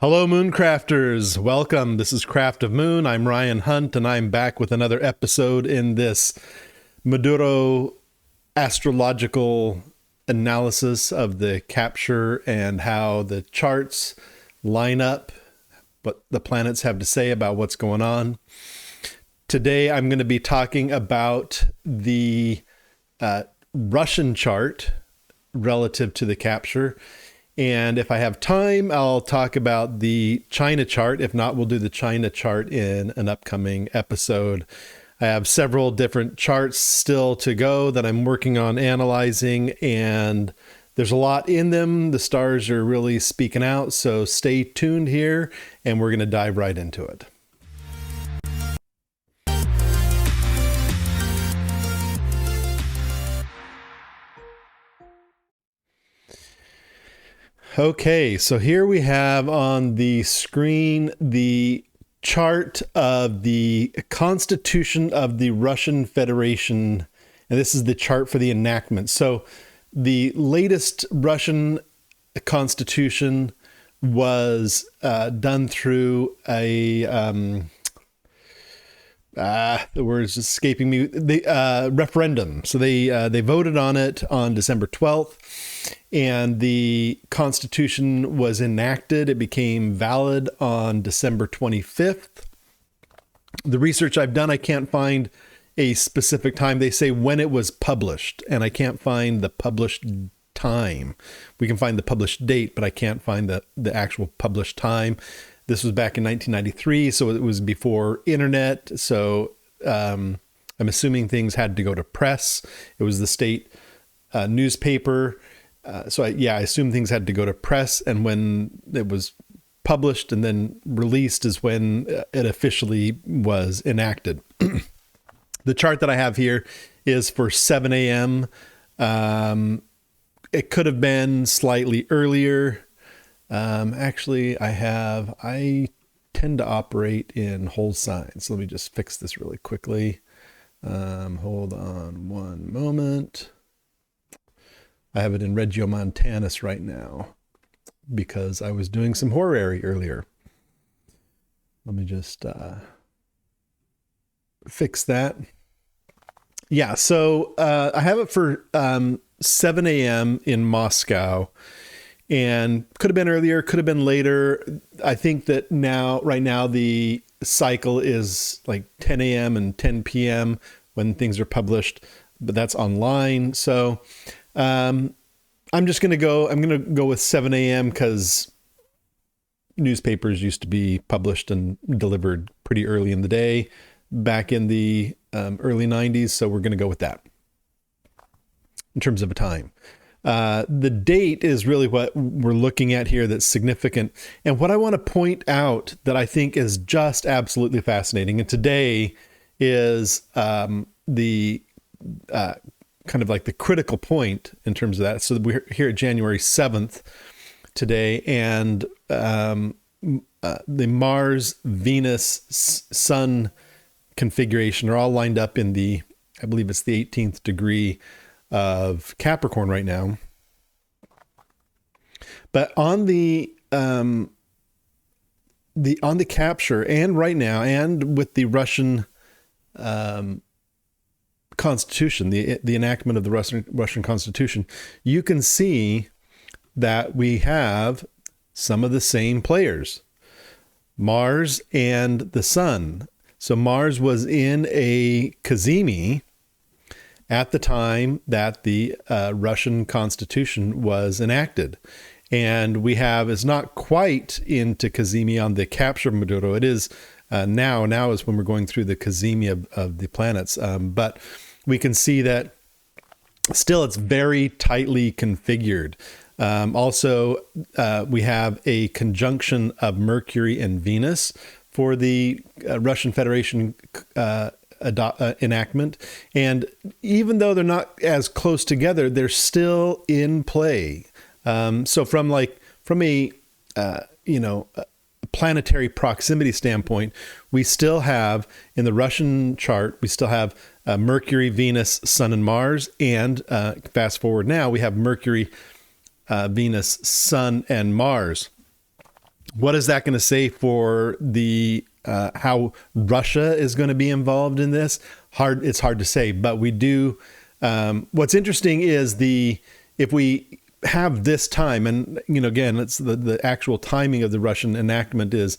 Hello, Mooncrafters. Welcome. This is Craft of Moon. I'm Ryan Hunt, and I'm back with another episode in this Maduro astrological analysis of the capture and how the charts line up, what the planets have to say about what's going on. Today, I'm going to be talking about the Russian chart relative to the capture. And if I have time, I'll talk about the China chart. If not, we'll do the China chart in an upcoming episode. I have several different charts still to go that I'm working on analyzing, and there's a lot in them. The stars are really speaking out, so stay tuned here, and we're going to dive right into it. Okay, so here we have on the screen the chart of the Constitution of the Russian Federation, and this is the chart for the enactment. So the latest Russian constitution was done through a the word's escaping me. The referendum. So they voted on it on December 12th. And the Constitution was enacted. It became valid on December 25th. The research I've done, I can't find a specific time. They say when it was published, and I can't find the published time. We can find the published date, but I can't find the actual published time. This was back in 1993, so it was before internet. So I'm assuming things had to go to press. It was the state newspaper. So I assume things had to go to press, and when it was published and then released is when it officially was enacted. The chart that I have here is for 7 a.m. It could have been slightly earlier. Actually, I tend to operate in whole signs. So let me just fix this really quickly. Hold on one moment. I have it in Regiomontanus right now because I was doing some horary earlier. Let me just fix that. Yeah, so I have it for 7 a.m. in Moscow, and could have been earlier, could have been later. I think that right now, the cycle is like 10 a.m. and 10 p.m. when things are published, but that's online. So I'm going to go with 7 a.m. because newspapers used to be published and delivered pretty early in the day back in the early 90s. So we're going to go with that in terms of a time. The date is really what we're looking at here that's significant. And what I want to point out that I think is just absolutely fascinating, and today is the kind of like the critical point in terms of that. So we're here at January 7th today, and the Mars, Venus, Sun configuration are all lined up in I believe it's the 18th degree of Capricorn right now. But on the capture, and right now, and with the Russian Constitution, the enactment of the Russian Constitution, you can see that we have some of the same players, Mars and the Sun. So Mars was in a Cazimi at the time that the Russian Constitution was enacted. And we have, it's not quite into Cazimi on the capture of Maduro. It is now is when we're going through the Cazimi of the planets. But we can see that still it's very tightly configured. Also, we have a conjunction of Mercury and Venus for the Russian Federation enactment. And even though they're not as close together, they're still in play. So from a planetary proximity standpoint, we still have in the Russian chart, we still have Mercury, Venus, Sun, and Mars. And fast forward now, we have Mercury, Venus, Sun, and Mars. What is that going to say for the how Russia is going to be involved in this? It's hard to say, but we do. What's interesting is if we have this time, and again, it's the actual timing of the Russian enactment is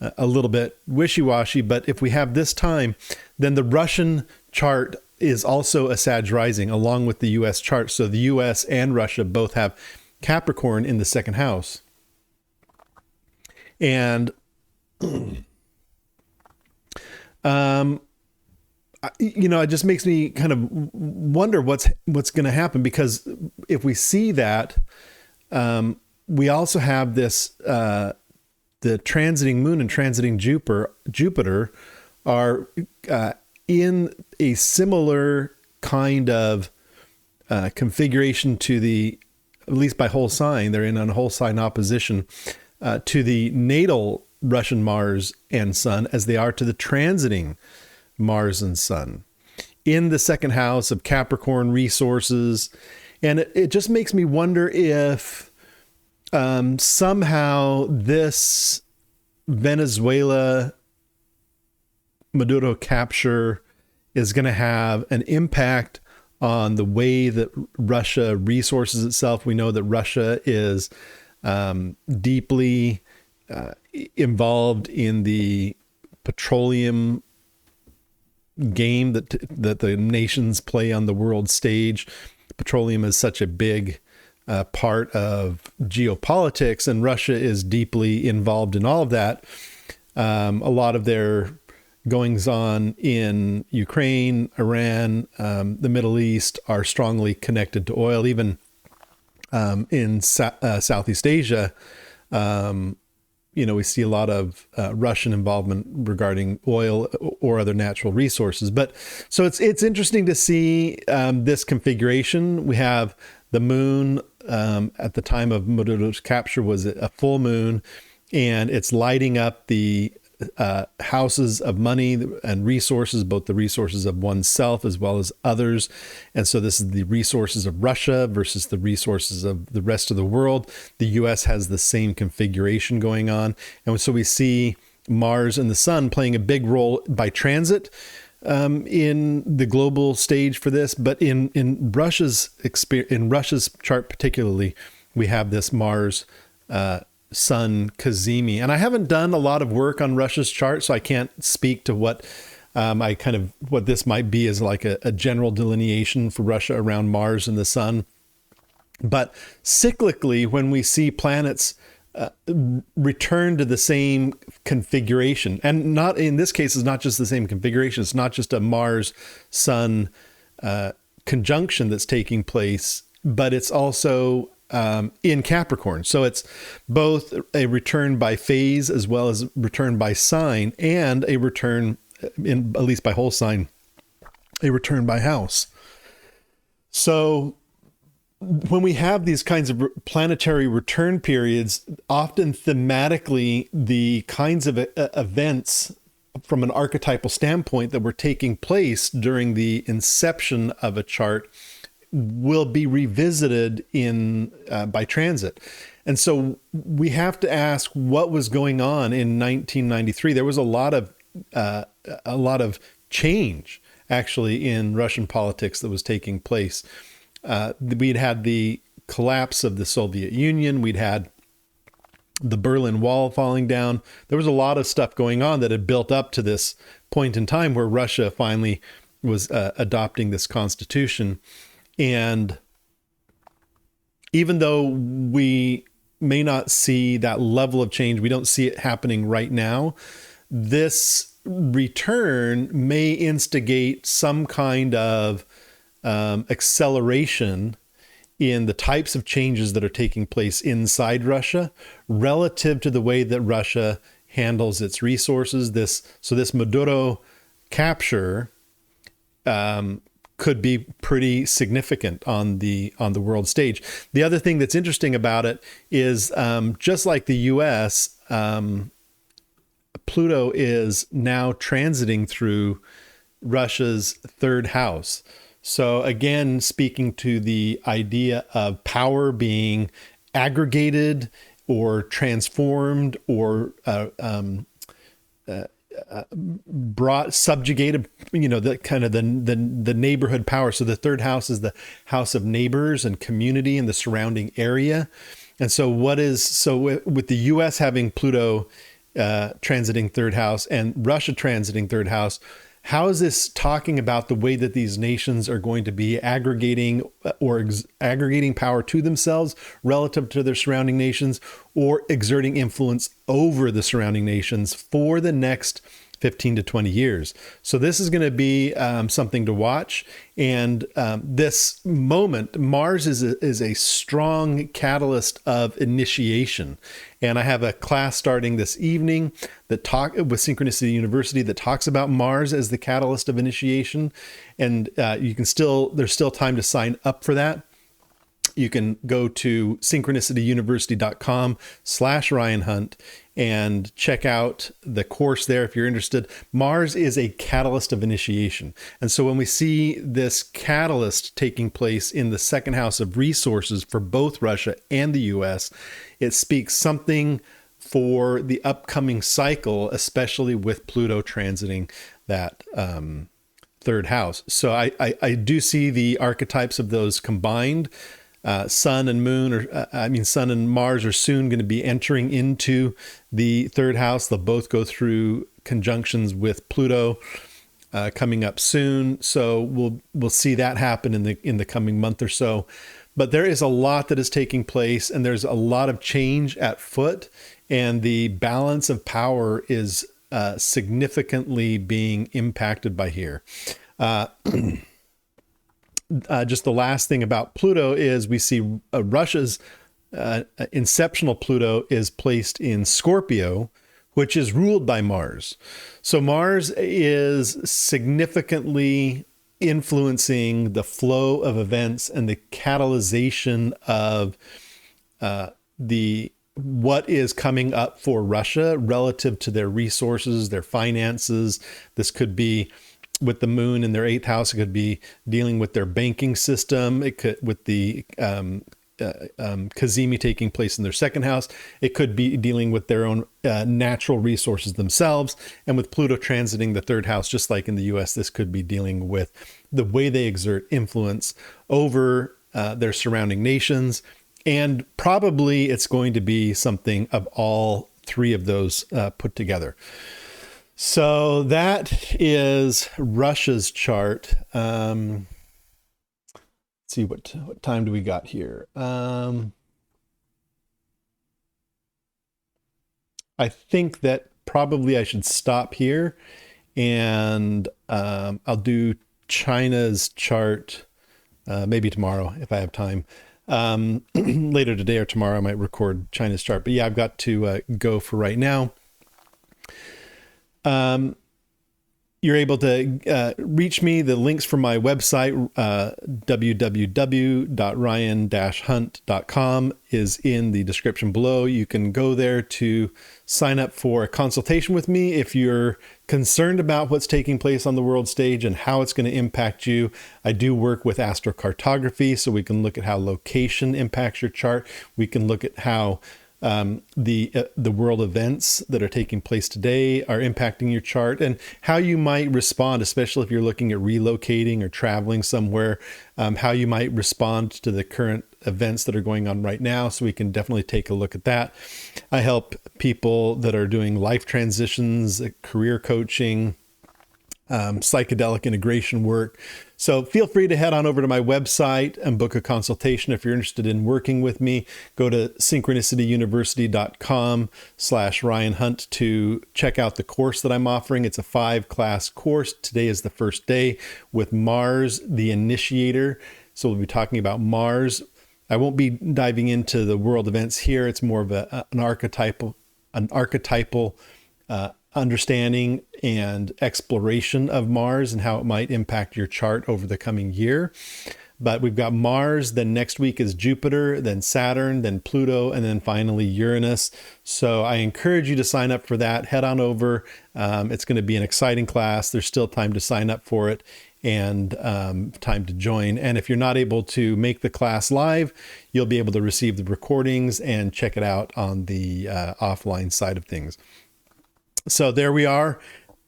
a little bit wishy-washy, but if we have this time, then the Russian chart is also a Sag rising along with the U.S. chart. So the U.S. and Russia both have Capricorn in the second house. And it just makes me kind of wonder what's going to happen, because if we see that, we also have this the transiting moon and transiting Jupiter are in a similar kind of configuration to at least by whole sign, they're in a whole sign opposition to the natal Russian Mars and Sun as they are to the transiting Mars and Sun in the second house of Capricorn resources. And it just makes me wonder if somehow this Venezuela Maduro capture is going to have an impact on the way that Russia resources itself. We know that Russia is deeply involved in the petroleum game that the nations play on the world stage. Petroleum is such a big part of geopolitics, and Russia is deeply involved in all of that. A lot of their goings on in Ukraine, Iran, the Middle East are strongly connected to oil. Even in Southeast Asia, we see a lot of Russian involvement regarding oil or other natural resources. But so it's interesting to see this configuration. We have the moon at the time of Maduro's capture was a full moon, and it's lighting up the houses of money and resources, both the resources of oneself as well as others. And so this is the resources of Russia versus the resources of the rest of the world. The US has the same configuration going on. And so we see Mars and the Sun playing a big role by transit in the global stage for this. But in Russia's chart particularly, we have this Mars Sun Kazemi. And I haven't done a lot of work on Russia's chart, so I can't speak to what what this might be as like a general delineation for Russia around Mars and the Sun. But cyclically, when we see planets return to the same configuration, and not in this case, it's not just the same configuration. It's not just a Mars Sun conjunction that's taking place, but it's also in Capricorn. So it's both a return by phase as well as return by sign, and a return, at least by whole sign, a return by house. So when we have these kinds of planetary return periods, often thematically, the kinds of events from an archetypal standpoint that were taking place during the inception of a chart will be revisited by transit. And so we have to ask what was going on in 1993. There was a lot of change actually in Russian politics that was taking place. We'd had the collapse of the Soviet Union. We'd had the Berlin Wall falling down. There was a lot of stuff going on that had built up to this point in time where Russia finally was adopting this constitution. And even though we may not see that level of change, we don't see it happening right now, this return may instigate some kind of acceleration in the types of changes that are taking place inside Russia relative to the way that Russia handles its resources. This Maduro capture could be pretty significant on the world stage. The other thing that's interesting about it is just like the U.S., Pluto is now transiting through Russia's third house. So again, speaking to the idea of power being aggregated or transformed or subjugated, the kind of the neighborhood power. So the third house is the house of neighbors and community and the surrounding area. And so with the US having Pluto transiting third house and Russia transiting third house, how is this talking about the way that these nations are going to be aggregating power to themselves relative to their surrounding nations, or exerting influence over the surrounding nations for the next 15 to 20 years? So this is going to be something to watch. And this moment, Mars is a strong catalyst of initiation. And I have a class starting this evening with Synchronicity University that talks about Mars as the catalyst of initiation. And there's still time to sign up for that. You can go to synchronicityuniversity.com/Ryan Hunt and check out the course there if you're interested. Mars is a catalyst of initiation. And so when we see this catalyst taking place in the second house of resources for both Russia and the US, it speaks something for the upcoming cycle, especially with Pluto transiting that third house. So I do see the archetypes of those combined. Sun and Sun and Mars are soon going to be entering into the third house. They'll both go through conjunctions with Pluto coming up soon. So we'll see that happen in the coming month or so. But there is a lot that is taking place, and there's a lot of change at foot, and the balance of power is significantly being impacted by here. Just the last thing about Pluto is we see Russia's inceptional Pluto is placed in Scorpio, which is ruled by Mars. So Mars is significantly influencing the flow of events and the catalyzation of what is coming up for Russia relative to their resources, their finances. This could be with the moon in their 8th house. It could be dealing with their banking system. It could, with the Cazimi taking place in their 2nd house, it could be dealing with their own natural resources themselves. And with Pluto transiting the 3rd house, just like in the US, this could be dealing with the way they exert influence over their surrounding nations. And probably it's going to be something of all three of those put together. So that is Russia's chart. Let's see, what time do we got here? I think that probably I should stop here, and I'll do China's chart maybe tomorrow if I have time. Later today or tomorrow I might record China's chart. But yeah, I've got to go for right now. You're able to reach me. The links for my website, www.ryan-hunt.com, is in the description below. You can go there to sign up for a consultation with me if you're concerned about what's taking place on the world stage and how it's going to impact you. I do work with astrocartography, so we can look at how location impacts your chart. We can look at how the world events that are taking place today are impacting your chart, and how you might respond, especially if you're looking at relocating or traveling somewhere, how you might respond to the current events that are going on right now. So we can definitely take a look at that. I help people that are doing life transitions, career coaching, psychedelic integration work. So feel free to head on over to my website and book a consultation if you're interested in working with me. Go to synchronicityuniversity.com/Ryan Hunt to check out the course that I'm offering. It's a 5-class course. Today is the first day with Mars, the initiator. So we'll be talking about Mars. I won't be diving into the world events here. It's more of an archetypal understanding and exploration of Mars and how it might impact your chart over the coming year. But we've got Mars, then next week is Jupiter, then Saturn, then Pluto, and then finally Uranus. So I encourage you to sign up for that. Head on over. It's going to be an exciting class. There's still time to sign up for it. and time to join. And if you're not able to make the class live, you'll be able to receive the recordings and check it out on the offline side of things. So there we are.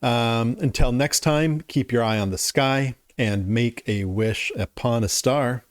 Until next time, keep your eye on the sky and make a wish upon a star.